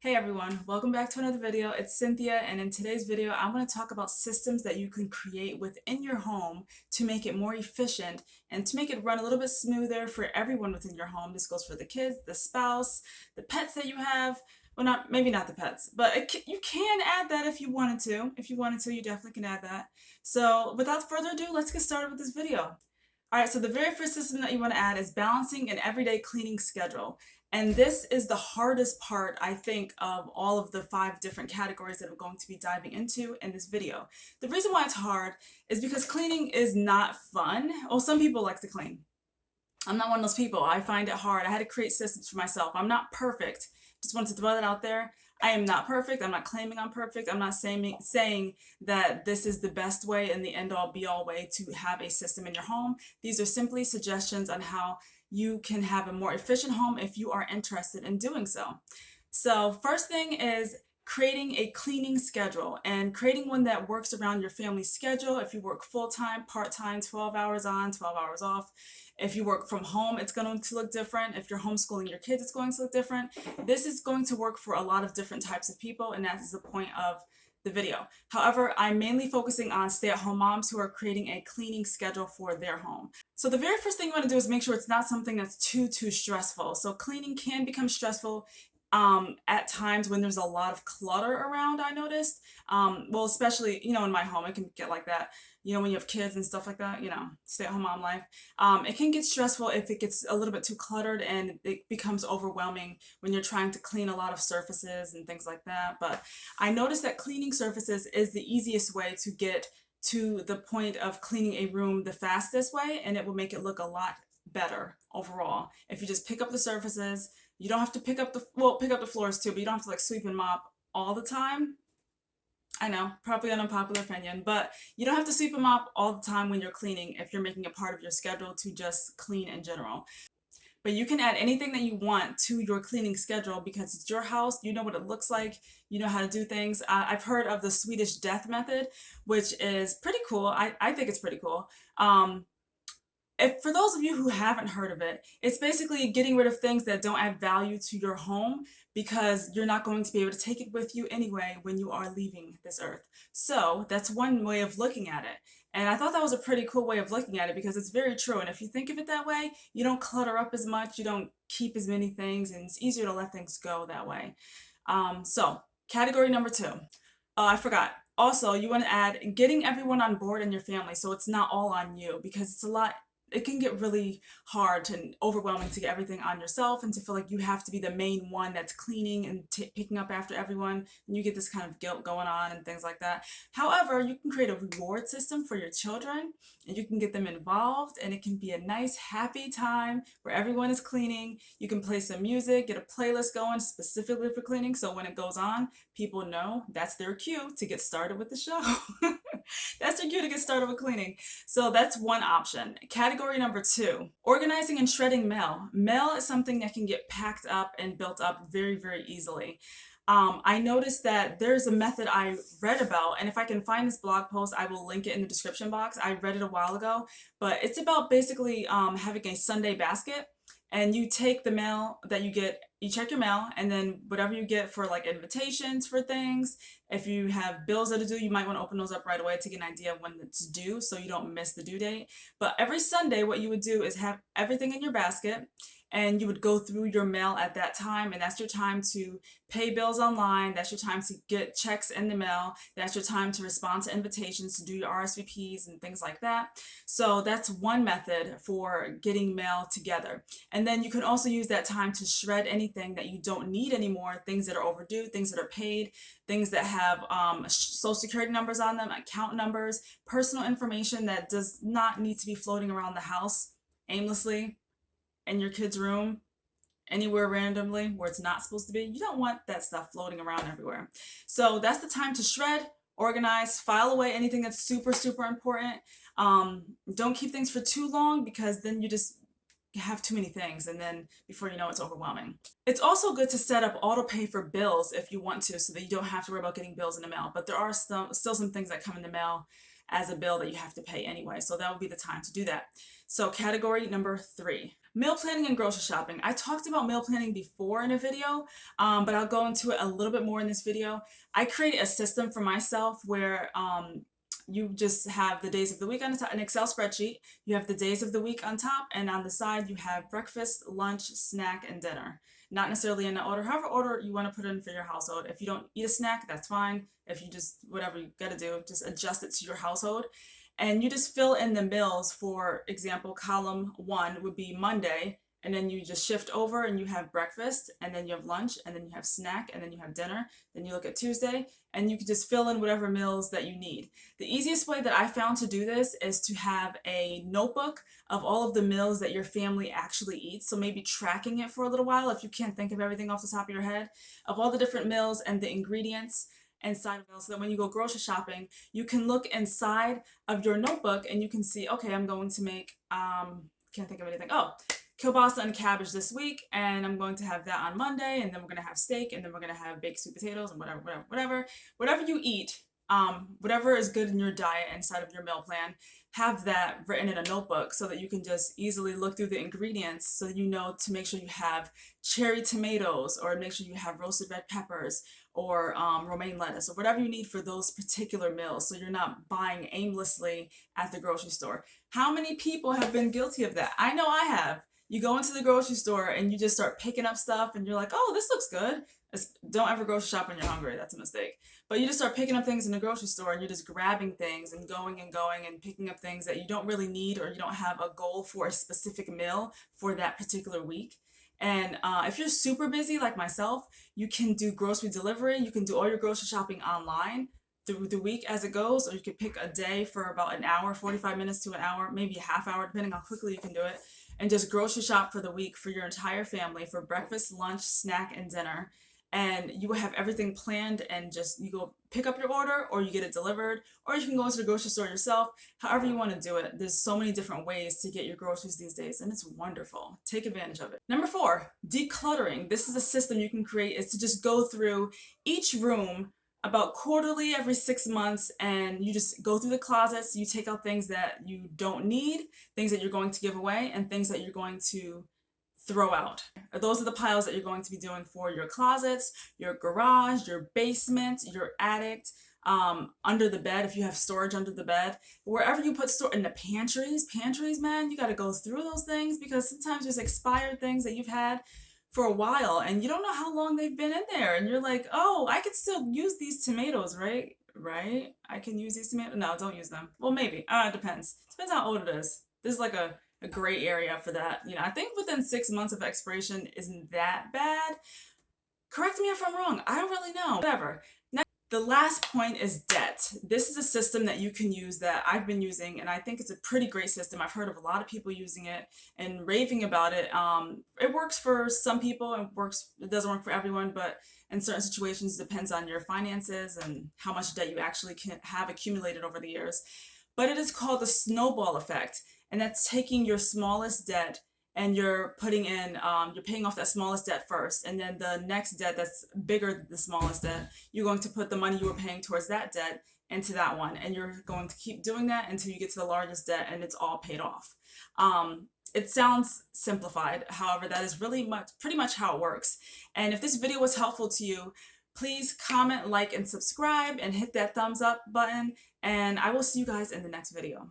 Hey everyone, welcome back to another video. It's Cynthia, and in today's video, I want to talk about systems that you can create within your home to make it more efficient and to make it run a little bit smoother for everyone within your home. This goes for the kids, the spouse, the pets that you have. Well, maybe not the pets, but you can add that if you wanted to. If you wanted to, you definitely can add that. So without further ado, let's get started with this video. All right, so the very first system that you want to add is balancing an everyday cleaning schedule. And this is the hardest part, I think, of all of the 5 different categories that I'm going to be diving into in this video. The reason why it's hard is because cleaning is not fun. Well, some people like to clean. I'm not one of those people. I find it hard. I had to create systems for myself. I'm not perfect. Just wanted to throw that out there. I am not perfect. I'm not claiming I'm perfect. I'm not saying that this is the best way and the end all be all way to have a system in your home. These are simply suggestions on how you can have a more efficient home if you are interested in doing so. So first thing is creating a cleaning schedule and creating one that works around your family schedule. If you work full-time, part-time, 12 hours on, 12 hours off. If you work from home, it's going to look different. If you're homeschooling your kids, it's going to look different. This is going to work for a lot of different types of people, and that is the point of the video. However, I'm mainly focusing on stay-at-home moms who are creating a cleaning schedule for their home. So the very first thing you want to do is make sure it's not something that's too stressful. So cleaning can become stressful at times when there's a lot of clutter around, I noticed. Well, especially, in my home, it can get like that. When you have kids and stuff like that, stay-at-home mom life. It can get stressful if it gets a little bit too cluttered and it becomes overwhelming when you're trying to clean a lot of surfaces and things like that. But I noticed that cleaning surfaces is the easiest way to get to the point of cleaning a room the fastest way, and it will make it look a lot better overall. If you just pick up the surfaces, you don't have to pick up the floors too, but you don't have to like sweep and mop all the time. I know, probably an unpopular opinion, but you don't have to sweep and mop all the time when you're cleaning if you're making it part of your schedule to just clean in general. But you can add anything that you want to your cleaning schedule because it's your house. You know what it looks like. You know how to do things. I've heard of the Swedish death method, which is pretty cool. I think it's pretty cool. For those of you who haven't heard of it, it's basically getting rid of things that don't add value to your home because you're not going to be able to take it with you anyway when you are leaving this earth. So that's one way of looking at it. And I thought that was a pretty cool way of looking at it because it's very true. And if you think of it that way, you don't clutter up as much, you don't keep as many things, and it's easier to let things go that way. So category number 2. I forgot. Also, you want to add getting everyone on board in your family so it's not all on you because it can get really hard and overwhelming to get everything on yourself and to feel like you have to be the main one that's cleaning and picking up after everyone, and you get this kind of guilt going on and things like that. However, you can create a reward system for your children and you can get them involved, and it can be a nice happy time where everyone is cleaning. You can play some music, get a playlist going specifically for cleaning, so when it goes on, people know that's their cue to get started with the show. That's their cue to get started with cleaning. So that's one option. Category number 2, organizing and shredding mail. Mail is something that can get packed up and built up very, very easily. I noticed that there's a method I read about, and if I can find this blog post, I will link it in the description box. I read it a while ago, but it's about basically having a Sunday basket, and you take the mail that you get, you check your mail, and then whatever you get for like invitations for things, if you have bills that are due, you might want to open those up right away to get an idea of when it's due so you don't miss the due date. But every Sunday, what you would do is have everything in your basket, and you would go through your mail at that time, and that's your time to pay bills online, that's your time to get checks in the mail, that's your time to respond to invitations, to do your RSVPs and things like that. So that's one method for getting mail together. And then you can also use that time to shred anything that you don't need anymore, things that are overdue, things that are paid, things that have social security numbers on them, account numbers, personal information that does not need to be floating around the house aimlessly in your kid's room, anywhere randomly where it's not supposed to be. You don't want that stuff floating around everywhere. So that's the time to shred, organize, file away anything that's super important. Don't keep things for too long because then you just have too many things, and then before you know it's overwhelming. It's also good to set up auto pay for bills if you want to, so that you don't have to worry about getting bills in the mail. But there are still some things that come in the mail as a bill that you have to pay anyway, so that would be the time to do that. So category number 3. Meal planning and grocery shopping. I talked about meal planning before in a video, but I'll go into it a little bit more in this video. I created a system for myself where you just have the days of the week on the top, an Excel spreadsheet. You have the days of the week on top, and on the side you have breakfast, lunch, snack, and dinner. Not necessarily in the order, however order you want to put in for your household. If you don't eat a snack, that's fine. If you just, whatever you gotta do, just adjust it to your household. And you just fill in the meals. For example, column one would be Monday, and then you just shift over and you have breakfast, and then you have lunch, and then you have snack, and then you have dinner. Then you look at Tuesday, and you can just fill in whatever meals that you need. The easiest way that I found to do this is to have a notebook of all of the meals that your family actually eats. So maybe tracking it for a little while if you can't think of everything off the top of your head, of all the different meals and the ingredients inside of meals, so that when you go grocery shopping, you can look inside of your notebook and you can see, okay, I'm going to make, can't think of anything. Oh, kielbasa and cabbage this week, and I'm going to have that on Monday, and then we're gonna have steak, and then we're gonna have baked sweet potatoes, and whatever you eat, whatever is good in your diet inside of your meal plan, have that written in a notebook so that you can just easily look through the ingredients, so that you know to make sure you have cherry tomatoes, or make sure you have roasted red peppers, or romaine lettuce, or whatever you need for those particular meals, so you're not buying aimlessly at the grocery store. How many people have been guilty of that? I know I have. You go into the grocery store and you just start picking up stuff, and you're like, oh, this looks good. Don't ever grocery shop when you're hungry. That's a mistake. But you just start picking up things in the grocery store, and you're just grabbing things and going and picking up things that you don't really need, or you don't have a goal for a specific meal for that particular week. And if you're super busy like myself, you can do grocery delivery. You can do all your grocery shopping online through the week as it goes, or you could pick a day for about an hour, 45 minutes to an hour, maybe a half hour, depending on how quickly you can do it, and just grocery shop for the week for your entire family for breakfast, lunch, snack, and dinner. And you will have everything planned, and just you go pick up your order, or you get it delivered, or you can go into the grocery store yourself. However you want to do it. There's so many different ways to get your groceries these days, and it's wonderful. Take advantage of it. Number four, decluttering. This is a system you can create, is to just go through each room about quarterly, every 6 months, and you just go through the closets. You take out things that you don't need, things that you're going to give away, and things that you're going to throw out. Those are the piles that you're going to be doing for your closets, your garage, your basement, your attic, under the bed if you have storage under the bed, wherever you put store in the pantries, man, you got to go through those things, because sometimes there's expired things that you've had for a while and you don't know how long they've been in there, and you're like, oh, I could still use these tomatoes, right, I can use these tomatoes. No, don't use them. Well, maybe. It depends how old it is. There's like a gray area for that. I think within 6 months of expiration isn't that bad. Correct me if I'm wrong. I don't really know. Whatever. Now, the last point is debt. This is a system that you can use that I've been using, and I think it's a pretty great system. I've heard of a lot of people using it and raving about it. It works for some people, and it doesn't work for everyone, but in certain situations, it depends on your finances and how much debt you actually can have accumulated over the years. But it is called the snowball effect, and that's taking your smallest debt, and you're paying off that smallest debt first, and then the next debt that's bigger than the smallest debt, you're going to put the money you were paying towards that debt into that one, and you're going to keep doing that until you get to the largest debt and it's all paid off. It sounds simplified, however, that is pretty much how it works. And if this video was helpful to you, please comment, like, and subscribe, and hit that thumbs up button, and I will see you guys in the next video.